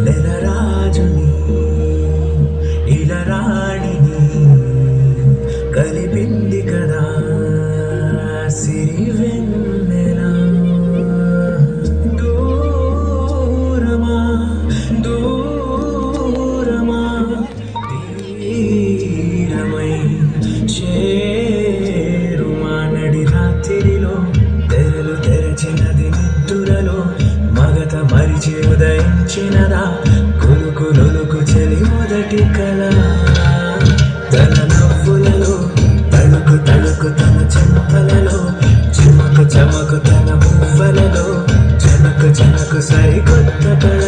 నెలరాజుని ఇలరాణిని కలిపింది కదా సిరి వెన్నెల. దూరమా దూరమా తీరమై చేరుమా నడి రాత్రిలో తెరలు తెరచినది నిద్దురలో మగత మరిచి ఉదయించినదా కులుకులొలుకు చెలి మొదటి కళ. తన నవ్వులలో తళుకు తళుకు తన చెంపలలో చెమకు చెమకు తన మువ్వలలో జనకు జనకు సరికొత్త కళ.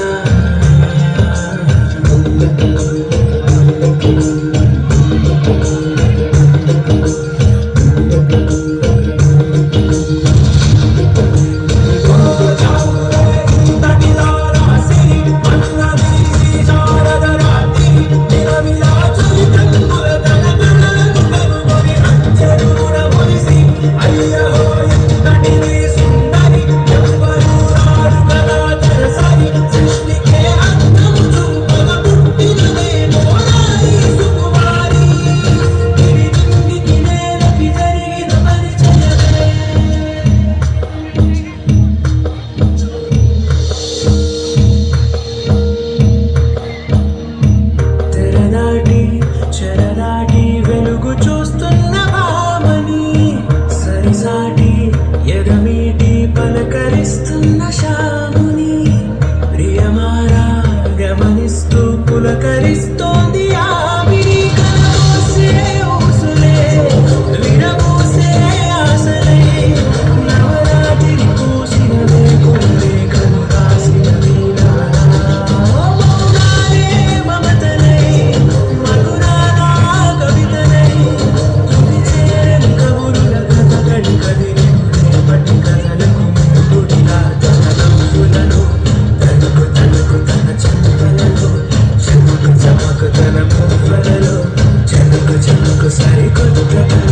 చెరదాటి వెలుగు చూస్తున్న భామని సరిసాటి ఎగమీటి పలకరిస్తున్న శాముని ప్రియమారా గమనిస్తూ పులకరిస్తోంది ఆవిరి. కలబోసే ఊసులే విరబోసే ఆశలే నవరాత్రి పూసినవే కొల్లే కను రాసిన తన మువ్వలలో జనకు జనకు సరికొత్త కళ.